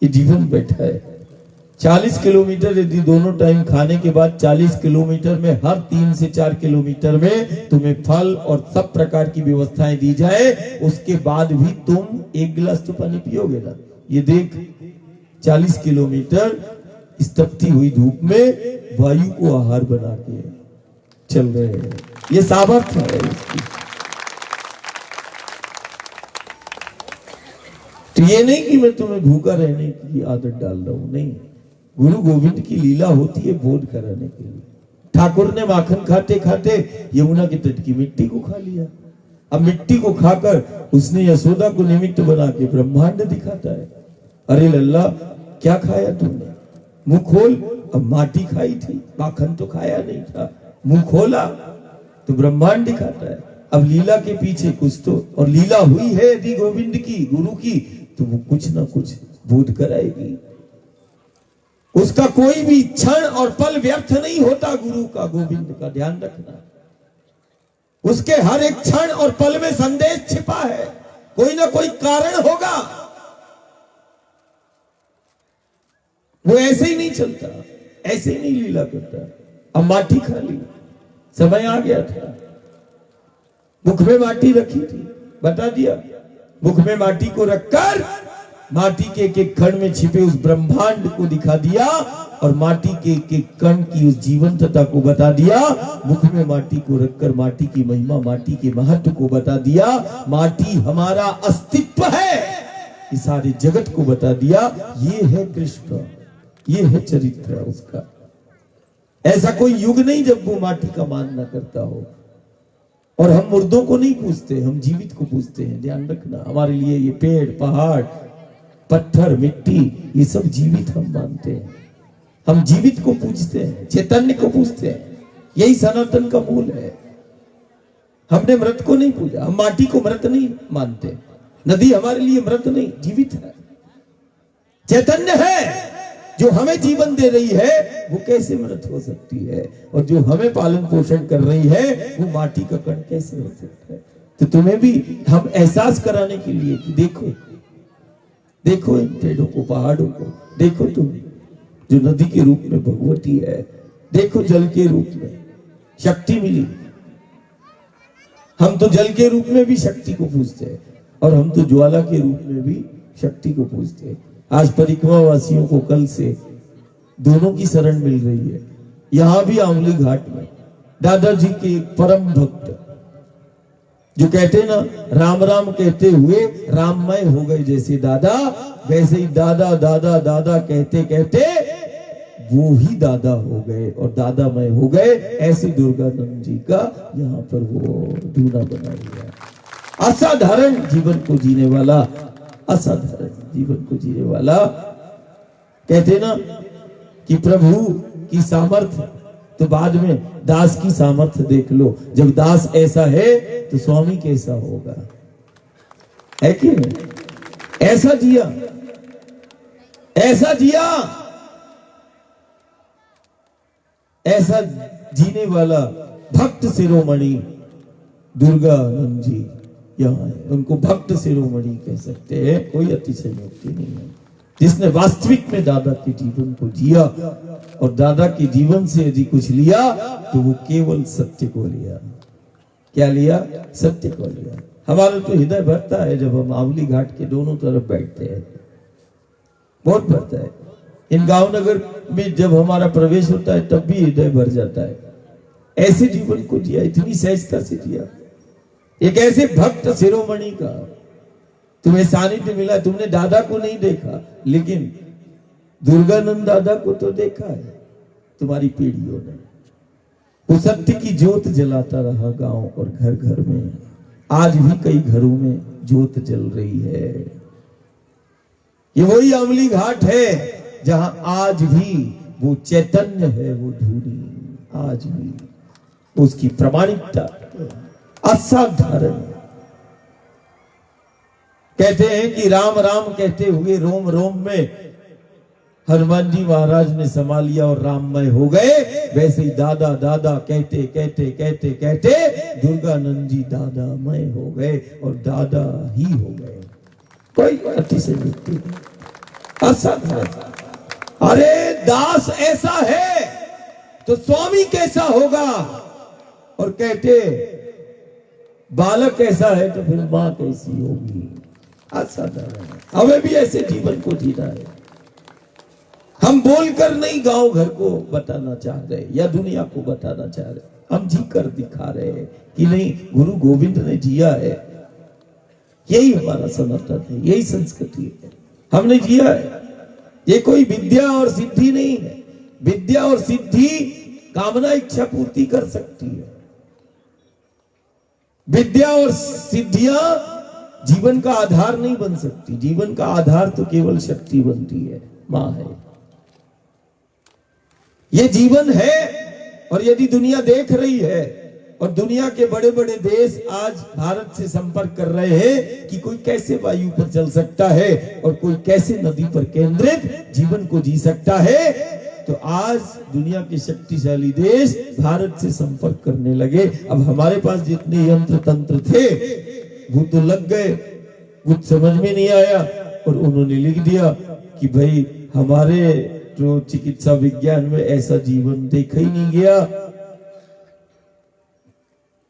ये जीवन बैठा है। 40 किलोमीटर यदि दोनों टाइम खाने के बाद 40 किलोमीटर में हर 3 से 4 किलोमीटर में तुम्हें फल और सब प्रकार की व्यवस्थाएं दी जाए, उसके बाद भी तुम 1 गिलास तो पानी पियोगे ना। ये देख 40 किलोमीटर इस तपती हुई धूप में वायु को आहार बना के चल रहे हैं। ये सामर्थ्य है इसकी। तो ये नहीं कि मैं तुम्हें भूखा रहने की आदत डाल रहा हूं, नहीं। गुरु गोविंद की लीला होती है बोध कराने के लिए। ठाकुर ने माखन खाते खाते यमुना के तट की मिट्टी को खा लिया। अब मिट्टी को खाकर उसने यशोदा को निमित्त बना के ब्रह्मांड दिखाता है। अरे लल्ला, क्या खाया तुमने? मुंह खोल। अब माटी खाई थी, माखन तो खाया नहीं था। मुंह खोला तो ब्रह्मांड दिखाता है। अब लीला के पीछे कुछ तो, और लीला हुई है यदि गोविंद की, गुरु की, तो वो कुछ ना कुछ बोध कराएगी। उसका कोई भी क्षण और पल व्यर्थ नहीं होता। गुरु का, गोविंद का ध्यान रखना। उसके हर एक क्षण और पल में संदेश छिपा है, कोई ना कोई कारण होगा। वो ऐसे ही नहीं चलता, ऐसे ही नहीं लीला करता। अब माटी खा ली, समय आ गया था। मुख में माटी रखी थी, बता दिया। मुख में माटी को रखकर माटी के एक कण में छिपे उस ब्रह्मांड को दिखा दिया और माटी के एक कण की उस जीवंतता को बता दिया। मुख में माटी को रखकर माटी की महिमा, माटी के महत्व को बता दिया। माटी हमारा अस्तित्व है, इस सारे जगत को बता दिया। ये है कृष्ण, ये है चरित्र उसका। ऐसा कोई युग नहीं जब वो माटी का मान न करता हो। और हम मुर्दों को नहीं पूछते, हम जीवित को पूछते हैं। ध्यान रखना, हमारे लिए ये पेड़, पहाड़, पत्थर, मिट्टी, ये सब जीवित हम मानते हैं। हम जीवित को पूछते हैं, चैतन्य को पूछते हैं। यही सनातन का मूल है। हमने मृत को नहीं पूजा, हम माटी को मृत नहीं मानते। नदी हमारे लिए मृत नहीं, जीवित है, चैतन्य है। जो हमें जीवन दे रही है वो कैसे मृत हो सकती है? और जो हमें पालन पोषण कर रही है वो माटी का कण कैसे हो सकता है? तो तुम्हें भी हम एहसास कराने के लिए कि देखो, देखो इन पेड़ों को, पहाड़ों को देखो। तुम जो नदी के रूप में भगवती है, देखो जल के रूप में शक्ति मिली। हम तो जल के रूप में भी शक्ति को पूजते हैं और हम तो ज्वाला के रूप में भी शक्ति को पूजते हैं। आज परिक्रमा वासियों को कल से दोनों की शरण मिल रही है। यहां भी आंवली घाट में दादाजी के एक परम भक्त जो कहते ना राम राम कहते हुए राममय हो गए, जैसे दादा वैसे ही दादा दादा दादा कहते कहते वो ही दादा हो गए और दादामय हो गए। ऐसे दुर्गानंद जी का यहाँ पर वो दूल्हा बना हुआ, असाधारण जीवन को जीने वाला, असाधारण जीवन को जीने वाला। कहते ना कि प्रभु की सामर्थ्य तो बाद में, दास की सामर्थ्य देख लो। जब दास ऐसा है तो स्वामी कैसा होगा, है कि नहीं? ऐसा जिया, ऐसा जिया, ऐसा जीने वाला भक्त शिरोमणि दुर्गानंद जी यहाँ है। उनको भक्त शिरोमणि कह सकते हैं, कोई अतिशयोक्ति नहीं है। जिसने वास्तविक में दादा के जीवन को जिया और दादा के जीवन से यदि कुछ लिया तो वो केवल सत्य को लिया। क्या लिया? सत्य को लिया। हमारा तो हृदय भरता है जब हम आंवली घाट के दोनों तरफ बैठते हैं, बहुत भरता है। इन गांव नगर में जब हमारा प्रवेश होता है तब भी हृदय भर जाता है। ऐसे जीवन को जिया, इतनी सहजता से जिया, एक ऐसे भक्त शिरोमणि का तुम्हें सानिध्य मिला। तुमने दादा को नहीं देखा लेकिन दुर्गानंद दादा को तो देखा है तुम्हारी पीढ़ियों ने। वो सत्य की ज्योत जलाता रहा गांव और घर घर में। आज भी कई घरों में ज्योत जल रही है। ये वही आंवली घाट है जहां आज भी वो चैतन्य है, वो धूनी आज भी उसकी प्रामाणिकता असाधारण। कहते हैं कि राम राम कहते हुए रोम रोम में हनुमान जी महाराज ने समा लिया और राममय हो गए। वैसे ही दादा दादा कहते कहते कहते कहते दुर्गानंद जी दादामय हो गए और दादा ही हो गए। कोई अतिशयोक्ति नहीं, असाधारण। अरे दास ऐसा है तो स्वामी कैसा होगा? और कहते बालक ऐसा है तो फिर मां कैसी होगी? असाधारण। हमें भी ऐसे जीवन को जीना है। हम बोलकर नहीं गांव घर को बताना चाह रहे या दुनिया को बताना चाह रहे, हम जी कर दिखा रहे हैं कि नहीं गुरु गोविंद ने जिया है। यही हमारा सनातन है, यही संस्कृति है, हमने जिया है। ये कोई विद्या और सिद्धि नहीं है। विद्या और सिद्धि कामना इच्छा पूर्ति कर सकती है। विद्या और सिद्धियां जीवन का आधार नहीं बन सकती। जीवन का आधार तो केवल शक्ति बनती है, मां है। ये जीवन है। और यदि दुनिया देख रही है और दुनिया के बड़े बड़े देश आज भारत से संपर्क कर रहे हैं कि कोई कैसे वायु पर चल सकता है और कोई कैसे नदी पर केंद्रित जीवन को जी सकता है, तो आज दुनिया के शक्तिशाली देश भारत से संपर्क करने लगे। अब हमारे पास जितने यंत्र तंत्र थे वो तो लग गए, कुछ समझ में नहीं आया और उन्होंने लिख दिया कि भाई हमारे जो चिकित्सा विज्ञान में ऐसा जीवन देखा ही नहीं गया।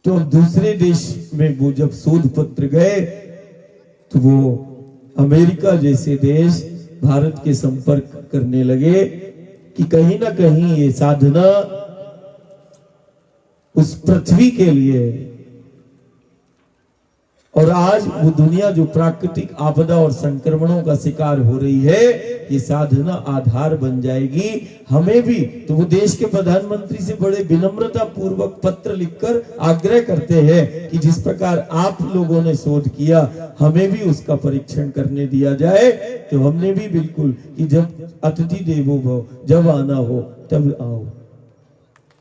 तो दूसरे देश में वो जब शोध पत्र गए तो वो अमेरिका जैसे देश भारत के संपर्क करने लगे कि कहीं ना कहीं ये साधना उस पृथ्वी के लिए। और आज वो दुनिया जो प्राकृतिक आपदा और संक्रमणों का शिकार हो रही है, ये साधना आधार बन जाएगी। हमें भी तो वो देश के प्रधानमंत्री से बड़े विनम्रता पूर्वक पत्र लिखकर आग्रह करते हैं कि जिस प्रकार आप लोगों ने शोध किया हमें भी उसका परीक्षण करने दिया जाए। तो हमने भी बिल्कुल कि जब अतिथि देवो भव, जब आना हो तब आओ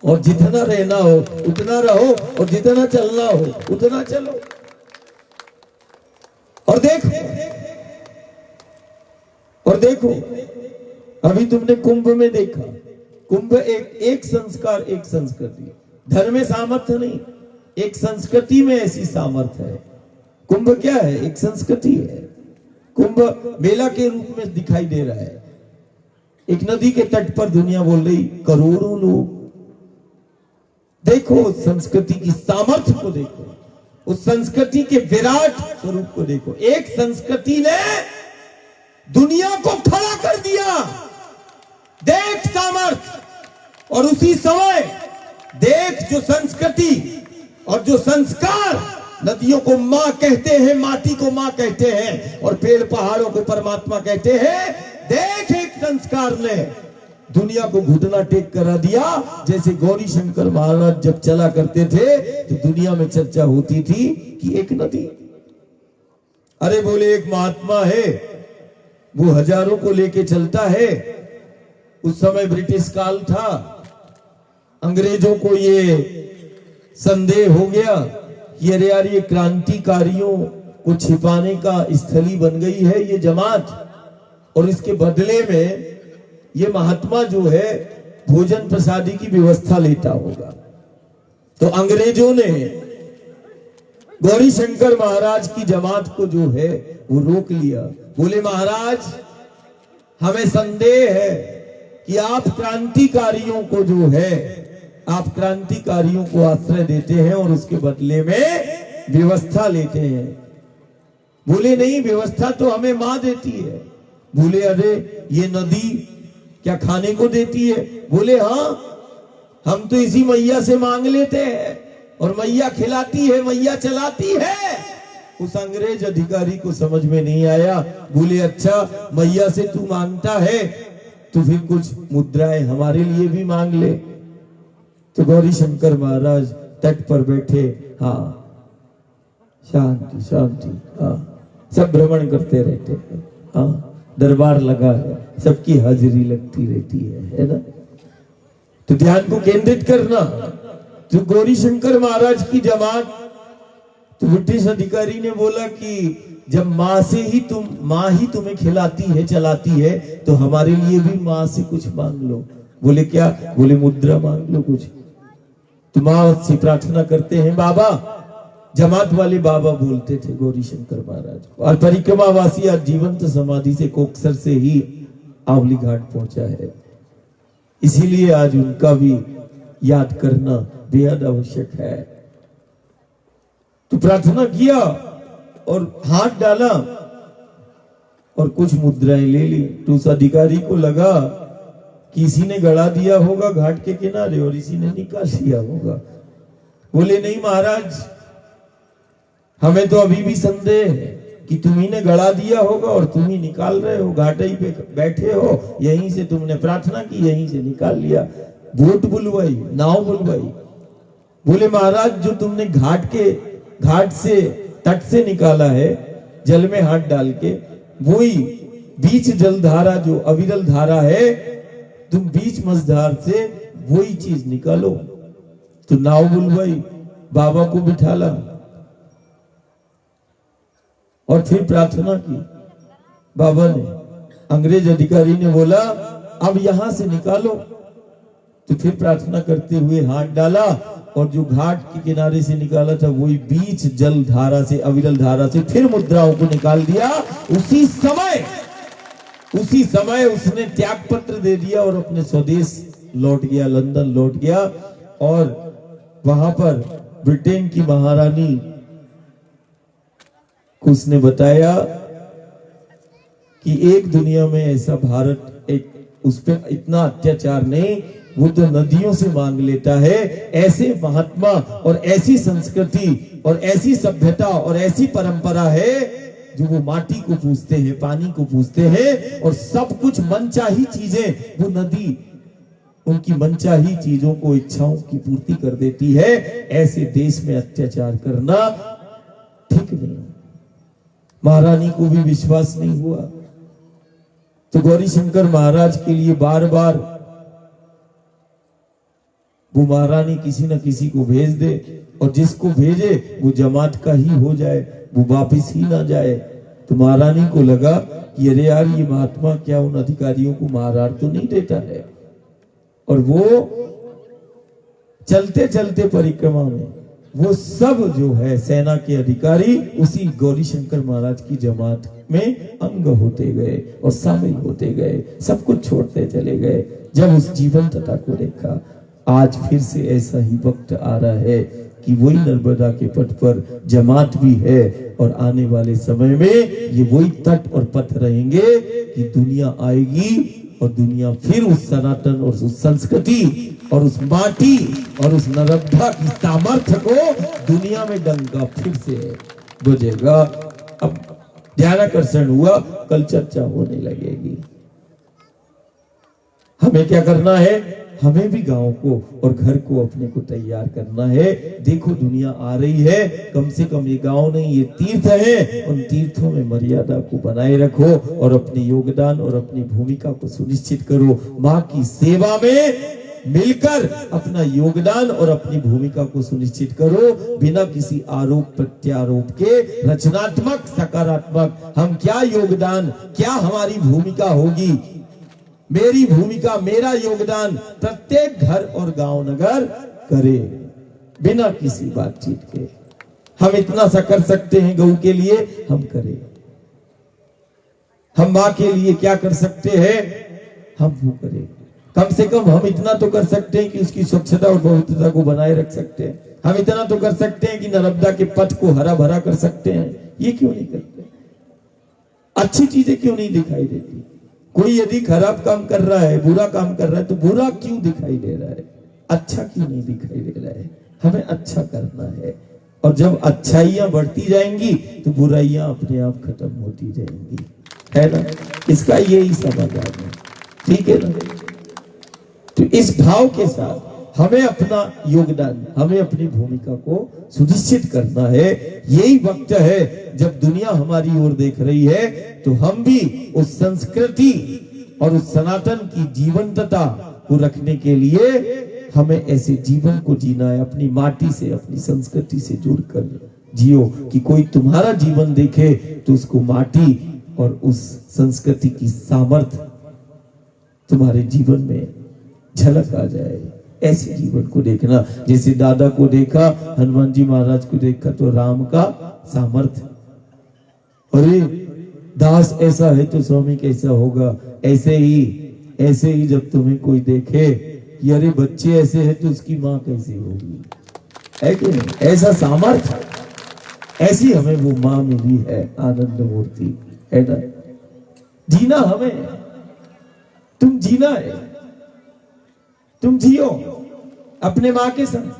और जितना रहना हो उतना रहो और जितना चलना हो उतना चलो। और देखो अभी तुमने कुंभ में देखा, कुंभ एक संस्कार एक संस्कृति। धर्म में सामर्थ्य नहीं, एक संस्कृति में ऐसी सामर्थ्य है। कुंभ क्या है? एक संस्कृति है। कुंभ मेला के रूप में दिखाई दे रहा है। एक नदी के तट पर दुनिया बोल रही, करोड़ों लोग। देखो संस्कृति की सामर्थ्य को देखो, उस संस्कृति के विराट स्वरूप को देखो। एक संस्कृति ने दुनिया को खड़ा कर दिया, देख सामर्थ्य। और उसी समय देख जो संस्कृति और जो संस्कार, नदियों को मां कहते हैं, माटी को मां कहते हैं, और पेड़ पहाड़ों को परमात्मा कहते हैं। देख एक संस्कार ने दुनिया को घुटना टेक करा दिया। जैसे गौरी शंकर महाराज जब चला करते थे तो दुनिया में चर्चा होती थी कि एक नदी, अरे बोले एक महात्मा है, वो हजारों को लेके चलता है। उस समय ब्रिटिश काल था, अंग्रेजों को ये संदेह हो गया कि अरे यार ये क्रांतिकारियों को छिपाने का स्थली बन गई है ये जमात, और इसके बदले में ये महात्मा जो है भोजन प्रसादी की व्यवस्था लेता होगा। तो अंग्रेजों ने गौरी शंकर महाराज की जमात को जो है वो रोक लिया। बोले महाराज हमें संदेह है कि आप क्रांतिकारियों को जो है, आप क्रांतिकारियों को आश्रय देते हैं और उसके बदले में व्यवस्था लेते हैं। बोले नहीं, व्यवस्था तो हमें मां देती है। बोले अरे ये नदी क्या खाने को देती है? बोले हाँ, हम तो इसी मैया से मांग लेते हैं और मैया खिलाती है, मैया चलाती है। उस अंग्रेज अधिकारी को समझ में नहीं आया। बोले अच्छा मैया से तू मांगता है तो फिर कुछ मुद्राएं हमारे लिए भी मांग ले। तो गौरी शंकर महाराज तट पर बैठे, हाँ शांति शांति, हाँ सब भ्रमण करते रहते हैं, हाँ दरबार लगा है, सबकी हाजिरी लगती रहती है ना। तो ध्यान को केंद्रित करना। तो गौरी शंकर महाराज की जमात, तो ब्रिटिश अधिकारी ने बोला कि जब माँ से ही माँ ही तुम्हें खिलाती है चलाती है तो हमारे लिए भी माँ से कुछ मांग लो। बोले क्या? बोले मुद्रा मांग लो कुछ। तो माँ से प्रार्थना करते हैं बाबा, जमात वाले बाबा बोलते थे गौरी शंकर महाराज। और परिक्रमावासी आज जीवंत समाधि से कोकसर से ही आवली घाट पहुंचा है, इसीलिए आज उनका भी याद करना बेहद आवश्यक है। तो प्रार्थना किया और हाथ डाला और कुछ मुद्राएं ले ली। तो उस अधिकारी को लगा कि इसी ने गड़ा दिया होगा घाट के किनारे और इसी ने निकाल लिया होगा। बोले नहीं महाराज, हमें तो अभी भी संदेह है कि तुम्ही ने गड़ा दिया होगा और तुम ही निकाल रहे हो। घाट ही पे बैठे हो, यहीं से तुमने प्रार्थना की, यहीं से निकाल लिया। बोट बुलवाई, नाव बुलवाई। बोले महाराज जो तुमने घाट से तट से निकाला है जल में हाथ डाल के, वही बीच जलधारा जो अविरल धारा है, तुम बीच मझधार से वही चीज निकालो। तो नाव बुलवाई, बाबा को बिठाला और फिर प्रार्थना की। बाबा ने, अंग्रेज अधिकारी ने बोला अब यहां से निकालो। तो फिर प्रार्थना करते हुए हाथ डाला और जो घाट के किनारे से निकाला था वही बीच जल धारा से, अविरल धारा से फिर मुद्राओं को निकाल दिया। उसी समय उसने त्याग पत्र दे दिया और अपने स्वदेश लौट गया, लंदन लौट गया। और वहां पर ब्रिटेन की महारानी को उसने बताया कि एक दुनिया में ऐसा भारत, एक उस पर इतना अत्याचार नहीं, वो तो नदियों से मांग लेता है। ऐसे महात्मा और ऐसी संस्कृति और ऐसी सभ्यता और ऐसी परंपरा है जो वो माटी को पूजते हैं, पानी को पूजते हैं और सब कुछ मनचाही चीजें, वो नदी उनकी मनचाही चीजों को, इच्छाओं की पूर्ति कर देती है। ऐसे देश में अत्याचार करना ठीक नहीं। महारानी को भी विश्वास नहीं हुआ तो गौरी शंकर महाराज के लिए बार बार वो महारानी किसी न किसी को भेज दे और जिसको भेजे वो जमात का ही हो जाए, वो वापिस ही ना जाए। तो महारानी को लगा कि अरे यार ये महात्मा क्या उन अधिकारियों को मार तो नहीं देता है। और वो चलते चलते परिक्रमा में वो सब जो है सेना के अधिकारी उसी गौरी शंकर महाराज की जमात में अंग होते गए और शामिल होते गए, सब कुछ छोड़ते चले गए। जब उस जीवंतता को देखा, आज फिर से ऐसा ही वक्त आ रहा है कि वही नर्मदा के पथ पर जमात भी है और आने वाले समय में ये वही तट और पथ रहेंगे कि दुनिया आएगी और दुनिया फिर उस सनातन और उस संस्कृति और उस माटी और उस नर्मदा की सामर्थ्य को दुनिया में डंका फिर से बजेगा। अब ध्यानाकर्षण हुआ, कल चर्चा होने लगेगी। हमें क्या करना है? हमें भी गांव को और घर को अपने को तैयार करना है। देखो दुनिया आ रही है, कम से कम ये गांव नहीं, ये तीर्थ है, उन तीर्थों में मर्यादा को बनाए रखो और अपने योगदान और अपनी भूमिका को सुनिश्चित करो। माँ की सेवा में मिलकर अपना योगदान और अपनी भूमिका को सुनिश्चित करो, बिना किसी आरोप प्रत्यारोप के। रचनात्मक, सकारात्मक, हम क्या योगदान, क्या हमारी भूमिका होगी, मेरी भूमिका, मेरा योगदान प्रत्येक घर और गांव नगर करे, बिना किसी बातचीत के। हम इतना सा कर सकते हैं गौ के लिए, हम करें। हम माँ के लिए क्या कर सकते हैं, हम वो करें। कम से कम हम इतना तो कर सकते हैं कि उसकी स्वच्छता और पवित्रता को बनाए रख सकते हैं। हम इतना तो कर सकते हैं कि नर्मदा के पथ को हरा भरा कर सकते हैं। ये क्यों नहीं करते? अच्छी चीजें क्यों नहीं दिखाई देती? कोई यदि खराब काम कर रहा है, बुरा काम कर रहा है, तो बुरा क्यों दिखाई दे रहा है? अच्छा क्यों नहीं दिखाई दे रहा है? हमें अच्छा करना है। और जब अच्छाइयां बढ़ती जाएंगी तो बुराइयां अपने आप खत्म होती जाएंगी, है ना? इसका यही समाधान है, ठीक है ना? तो इस भाव के साथ हमें अपना योगदान, हमें अपनी भूमिका को सुनिश्चित करना है। यही वक्त है जब दुनिया हमारी ओर देख रही है, तो हम भी उस संस्कृति और उस सनातन की जीवंतता को रखने के लिए हमें ऐसे जीवन को जीना है। अपनी माटी से, अपनी संस्कृति से जुड़कर जियो कि कोई तुम्हारा जीवन देखे तो उसको माटी और उस संस्कृति की सामर्थ्य तुम्हारे जीवन में झलक आ जाए। ऐसे जीवन को देखना। जैसे दादा को देखा, हनुमान जी महाराज को देखा तो राम का सामर्थ्य, अरे दास ऐसा है तो स्वामी कैसा होगा। ऐसे ही जब तुम्हें कोई देखे कि अरे बच्चे ऐसे है तो उसकी माँ कैसी होगी, है कि नहीं? ऐसा सामर्थ्य, ऐसी हमें वो माँ मिली है, आनंद मूर्ति, है ना? जीना हमें, तुम जीना है, तुम जियो अपने माँ के संग,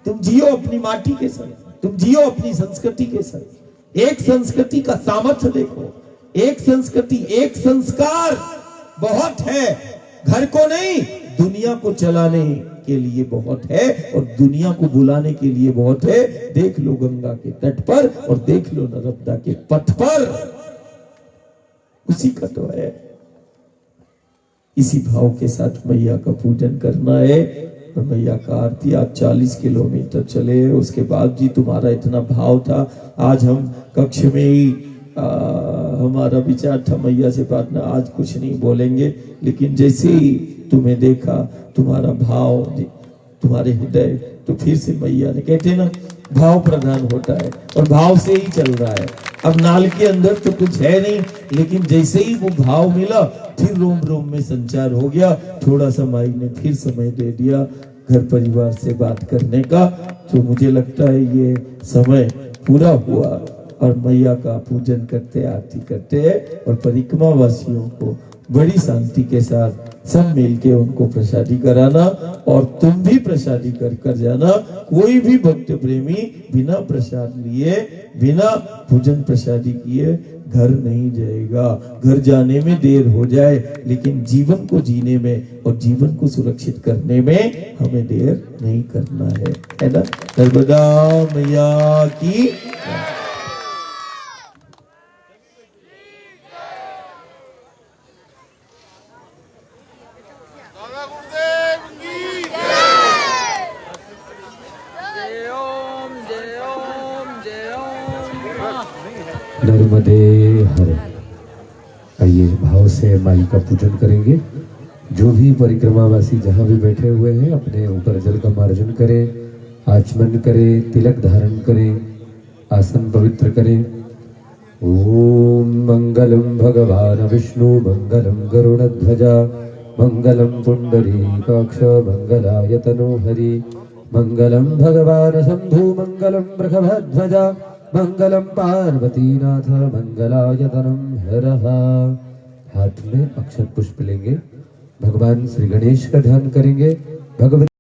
तुम जियो अपनी माटी के संग, तुम जियो अपनी संस्कृति के संग। एक संस्कृति का सामर्थ्य देखो, एक संस्कृति, एक संस्कार बहुत है। घर को नहीं, दुनिया को चलाने के लिए बहुत है और दुनिया को बुलाने के लिए बहुत है। देख लो गंगा के तट पर और देख लो नर्मदा के पथ पर, उसी का तो है। इसी भाव के साथ मैया का पूजन करना है और मैया का आरती। आप 40 किलोमीटर चले, उसके बाद जी तुम्हारा इतना भाव था। आज हम कक्ष में ही हमारा विचार था मैया से बात ना, आज कुछ नहीं बोलेंगे, लेकिन जैसे ही तुम्हें देखा, तुम्हारा भाव, तुम्हारे हृदय, तो फिर से मैया ने, कहते ना भाव प्रधान होता है और भाव से ही चल रहा है। अब नाल के अंदर तो कुछ है नहीं, लेकिन जैसे ही वो भाव मिला फिर रोम रोम में संचार हो गया। थोड़ा सा माई ने फिर समय दे दिया घर परिवार से बात करने का, तो मुझे लगता है ये समय पूरा हुआ और मैया का पूजन करते, आरती करते हैं और परिक्रमा वासियों को बड़ी शांति के साथ सब मिलके उनको प्रसादी कराना। और तुम भी प्रसादी कर जाना। कोई भी भक्त प्रेमी बिना प्रसाद लिए, बिना पूजन प्रसादी किए घर नहीं जाएगा। घर जाने में देर हो जाए, लेकिन जीवन को जीने में और जीवन को सुरक्षित करने में हमें देर नहीं करना है ना? नर्मदा मैया की नर्मदे हर। आइए भाव से माई का पूजन करेंगे। जो भी परिक्रमावासी जहाँ भी बैठे हुए हैं अपने ऊपर जल का मार्जन करें। आचमन करें, तिलक धारण करें, आसन पवित्र करें। ओम मंगलम भगवान विष्णु मंगलम गरुड़ध्वजा मंगलम पुंडरीकाक्ष मंगलाय तनोहरि मंगलम भगवान शंभु मंगलम वृषभध्वजा मंगलम पार्वतीनाथ मंगलाय तनम हरः। हाथ में अक्षत पुष्प लेंगे, भगवान श्री गणेश का ध्यान करेंगे। भगवती